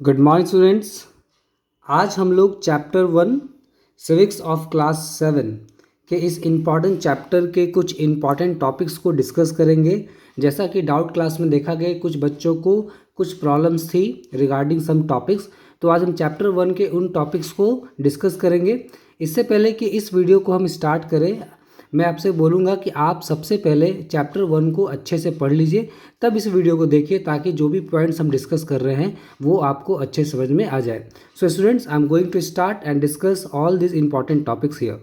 Good morning students. आज हम लोग चैप्टर 1 सिविक्स ऑफ क्लास 7 के इस इम्पॉर्टेंट चैप्टर के कुछ इम्पॉर्टेंट टॉपिक्स को डिस्कस करेंगे। जैसा कि डाउट क्लास में देखा गया, कुछ बच्चों को कुछ प्रॉब्लम्स थी रिगार्डिंग सम टॉपिक्स, तो आज हम चैप्टर 1 के उन टॉपिक्स को डिस्कस करेंगे। इससे पहले कि इस वीडियो को हम स्टार्ट करें, मैं आपसे बोलूँगा कि आप सबसे पहले चैप्टर 1 को अच्छे से पढ़ लीजिए, तब इस वीडियो को देखिए, ताकि जो भी पॉइंट्स हम डिस्कस कर रहे हैं वो आपको अच्छे समझ में आ जाए। So students, I am going to start and discuss all this important topics here.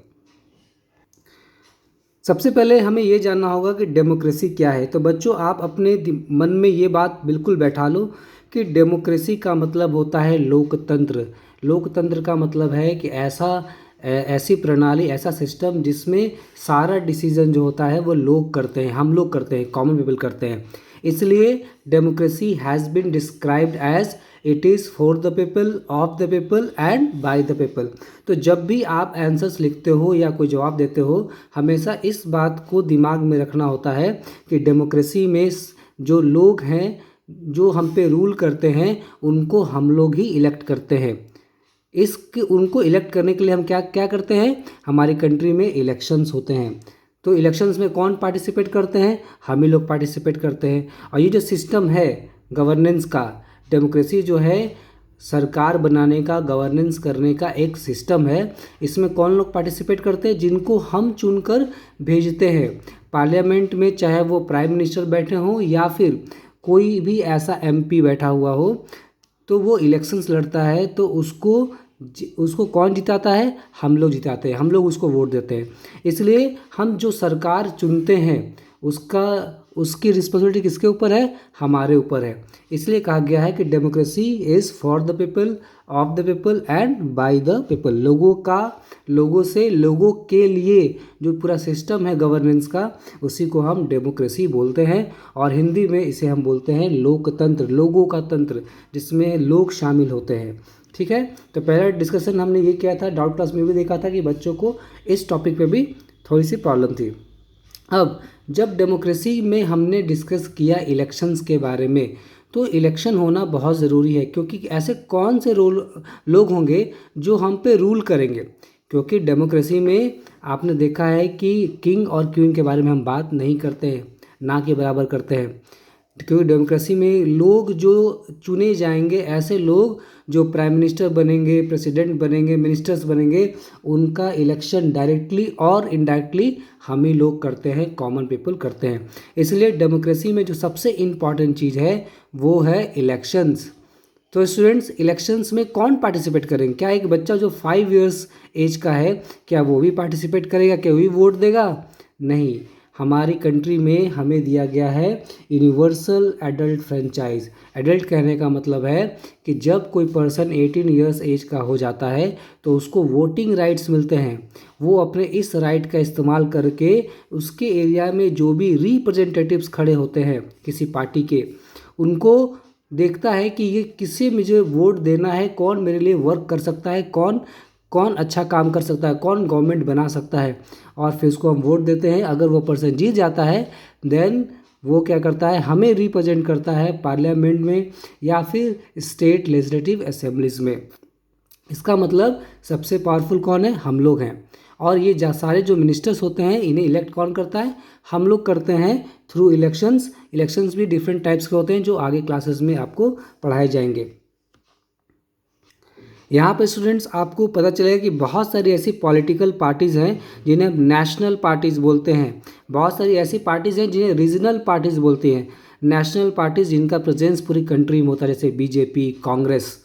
सबसे पहले हमें ये जानना होगा कि डेमोक्रेसी क्या है। तो बच्चों, आप अपने मन में ये बात बिल्कुल बैठा लो कि डेमोक्रेसी का मतलब होता है लोकतंत्र। लोकतंत्र का मतलब है कि ऐसी प्रणाली, ऐसा सिस्टम जिसमें सारा डिसीजन जो होता है वो लोग करते हैं, हम लोग करते हैं, कॉमन पीपल करते हैं। इसलिए democracy has been described as it is for the people, of the people and by the people. तो जब भी आप आंसर्स लिखते हो या कोई जवाब देते हो, हमेशा इस बात को दिमाग में रखना होता है कि डेमोक्रेसी में जो लोग हैं, जो हम पे रूल करते हैं, उनको हम लोग ही इलेक्ट करते हैं। उनको इलेक्ट करने के लिए हम क्या क्या करते हैं, हमारी कंट्री में इलेक्शंस होते हैं। तो इलेक्शंस में कौन पार्टिसिपेट करते हैं, हम ही लोग पार्टिसिपेट करते हैं। और ये जो सिस्टम है गवर्नेंस का, डेमोक्रेसी जो है सरकार बनाने का, गवर्नेंस करने का एक सिस्टम है। इसमें कौन लोग पार्टिसिपेट करते हैं, जिनको हम चुनकर भेजते हैं पार्लियामेंट में, चाहे वो प्राइम मिनिस्टर बैठे हों या फिर कोई भी ऐसा एमपी बैठा हुआ हो। तो वो इलेक्शंस लड़ता है, तो उसको कौन जिताता है, हम लोग जिताते हैं, हम लोग उसको वोट देते हैं। इसलिए हम जो सरकार चुनते हैं उसकी रिस्पॉन्सिबिलिटी किसके ऊपर है, हमारे ऊपर है। इसलिए कहा गया है कि democracy is for the people, of the people and by the people. लोगों से, लोगों के लिए जो पूरा सिस्टम है गवर्नेंस का, उसी को हम डेमोक्रेसी बोलते हैं। और हिंदी में इसे हम बोलते हैं लोकतंत्र, लोगों का तंत्र, जिसमें लोग शामिल होते हैं। ठीक है, तो पहला डिस्कशन हमने ये किया था, डाउट क्लास में भी देखा था कि बच्चों को इस टॉपिक पे भी थोड़ी सी प्रॉब्लम थी। अब जब डेमोक्रेसी में हमने डिस्कस किया इलेक्शंस के बारे में, तो इलेक्शन होना बहुत ज़रूरी है, क्योंकि ऐसे कौन से लोग होंगे जो हम पे रूल करेंगे। क्योंकि डेमोक्रेसी में आपने देखा है कि किंग और क्वीन के बारे में हम बात नहीं करते हैं, ना के बराबर करते हैं। क्योंकि डेमोक्रेसी में लोग जो चुने जाएंगे, ऐसे लोग जो प्राइम मिनिस्टर बनेंगे, प्रेसिडेंट बनेंगे, मिनिस्टर्स बनेंगे, उनका इलेक्शन डायरेक्टली और इनडायरेक्टली हम ही लोग करते हैं, कॉमन पीपल करते हैं। इसलिए डेमोक्रेसी में जो सबसे इम्पॉर्टेंट चीज़ है वो है इलेक्शंस। तो स्टूडेंट्स, इलेक्शंस में कौन पार्टिसिपेट करेंगे? क्या एक बच्चा जो 5 इयर्स एज का है, क्या वो भी पार्टिसिपेट करेगा, क्या वो भी वोट देगा? नहीं। हमारी कंट्री में हमें दिया गया है यूनिवर्सल एडल्ट फ्रेंचाइज। एडल्ट कहने का मतलब है कि जब कोई पर्सन 18 इयर्स एज का हो जाता है तो उसको वोटिंग राइट्स मिलते हैं। वो अपने इस राइट का इस्तेमाल करके उसके एरिया में जो भी रिप्रेजेंटेटिव्स खड़े होते हैं किसी पार्टी के, उनको देखता है कि ये किसे मुझे वोट देना है, कौन मेरे लिए वर्क कर सकता है, कौन कौन अच्छा काम कर सकता है, कौन गवर्नमेंट बना सकता है, और फिर उसको हम वोट देते हैं। अगर वो पर्सन जीत जाता है, देन वो क्या करता है, हमें रिप्रेजेंट करता है पार्लियामेंट में या फिर स्टेट लेजिस्लेटिव असेंबलीज में। इसका मतलब सबसे पावरफुल कौन है, हम लोग हैं। और ये सारे जो मिनिस्टर्स होते हैं, इन्हें इलेक्ट कौन करता है, हम लोग करते हैं थ्रू इलेक्शंस। इलेक्शंस भी डिफरेंट टाइप्स के होते हैं, जो आगे क्लासेस में आपको पढ़ाए जाएंगे। यहाँ पे स्टूडेंट्स आपको पता चलेगा कि बहुत सारी ऐसी पॉलिटिकल पार्टीज़ हैं जिन्हें नेशनल पार्टीज़ बोलते हैं। बहुत सारी ऐसी पार्टीज़ हैं जिन्हें रीजनल पार्टीज़ बोलते हैं। नेशनल पार्टीज़ जिनका प्रेजेंस पूरी कंट्री में होता है, जैसे बीजेपी, कांग्रेस।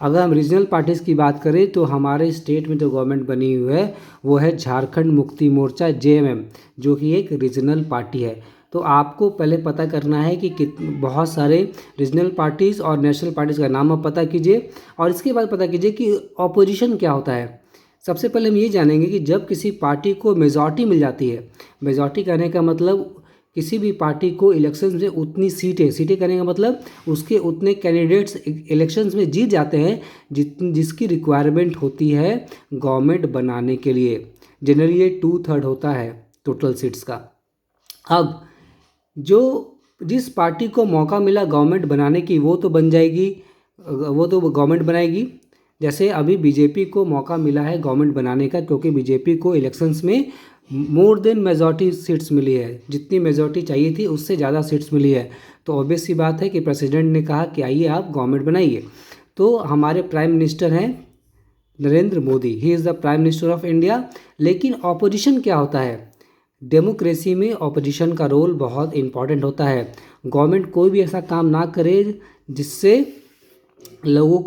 अगर हम रीजनल पार्टीज़ की बात करें तो हमारे स्टेट में जो गवर्नमेंट बनी हुई है वो है झारखंड मुक्ति मोर्चा, JMM, जो कि एक रीजनल पार्टी है। तो आपको पहले पता करना है कि बहुत सारे रीजनल पार्टीज़ और नेशनल पार्टीज़ का नाम आप पता कीजिए, और इसके बाद पता कीजिए कि ऑपोजिशन क्या होता है। सबसे पहले हम ये जानेंगे कि जब किसी पार्टी को मेजॉरिटी मिल जाती है, मेजॉरिटी कहने का मतलब किसी भी पार्टी को इलेक्शंस में उतनी सीटें कहने का मतलब उसके उतने कैंडिडेट्स इलेक्शंस में जीत जाते हैं जिसकी रिक्वायरमेंट होती है गवर्नमेंट बनाने के लिए। जनरली ये 2/3 होता है टोटल सीट्स का। अब जो जिस पार्टी को मौका मिला गवर्नमेंट बनाने की, वो तो बन जाएगी वो तो गवर्नमेंट बनाएगी। जैसे अभी बीजेपी को मौका मिला है गवर्नमेंट बनाने का, क्योंकि बीजेपी को इलेक्शंस में मोर देन मेजॉरिटी सीट्स मिली है, जितनी मेजॉरिटी चाहिए थी उससे ज़्यादा सीट्स मिली है। तो ऑब्वियस सी बात है कि प्रेसिडेंट ने कहा कि आइए आप गवर्नमेंट बनाइए। तो हमारे प्राइम मिनिस्टर हैं Narendra Modi, he is the prime minister of India. लेकिन ऑपोजिशन क्या होता है? डेमोक्रेसी में ऑपोजिशन का रोल बहुत इम्पॉर्टेंट होता है। गवर्नमेंट कोई भी ऐसा काम ना करे जिससे लोगों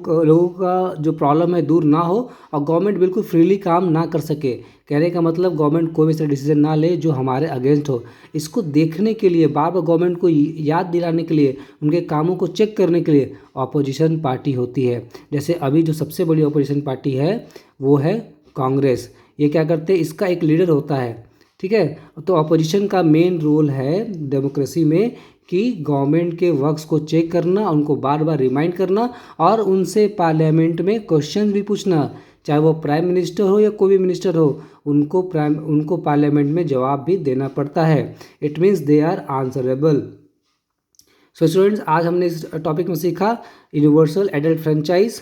का जो प्रॉब्लम है दूर ना हो, और गवर्नमेंट बिल्कुल फ्रीली काम ना कर सके। कहने का मतलब गवर्नमेंट कोई भी ऐसा डिसीजन ना ले जो हमारे अगेंस्ट हो। इसको देखने के लिए, बार बार गवर्नमेंट को याद दिलाने के लिए, उनके कामों को चेक करने के लिए ऑपोजिशन पार्टी होती है। जैसे अभी जो सबसे बड़ी ऑपोजिशन पार्टी है वो है कांग्रेस। ये क्या करते हैं? इसका एक लीडर होता है, ठीक है। तो ऑपोजिशन का मेन रोल है डेमोक्रेसी में कि गवर्नमेंट के वर्क्स को चेक करना, उनको बार बार रिमाइंड करना, और उनसे पार्लियामेंट में क्वेश्चन भी पूछना, चाहे वो प्राइम मिनिस्टर हो या कोई भी मिनिस्टर हो, उनको पार्लियामेंट में जवाब भी देना पड़ता है। It means they are answerable. So students, आज हमने इस टॉपिक में सीखा universal adult franchise,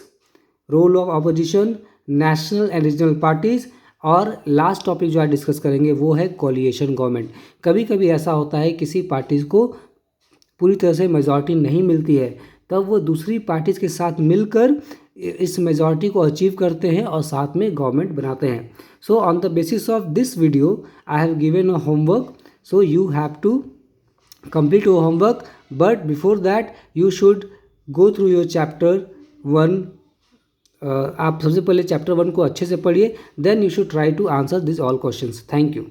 role of opposition, national and regional parties, और लास्ट टॉपिक जो आज डिस्कस करेंगे वो है कोलिएशन गवर्नमेंट। कभी कभी ऐसा होता है किसी पार्टीज को पूरी तरह से मेजॉरिटी नहीं मिलती है, तब वो दूसरी पार्टीज के साथ मिलकर इस मेजॉरिटी को अचीव करते हैं और साथ में गवर्नमेंट बनाते हैं। So on the basis of this video I have given a homework, so you have to complete your homework, but before that you should go through your chapter 1। आप सबसे पहले चैप्टर 1 को अच्छे से पढ़िए, then you should try to answer this all questions. Thank you.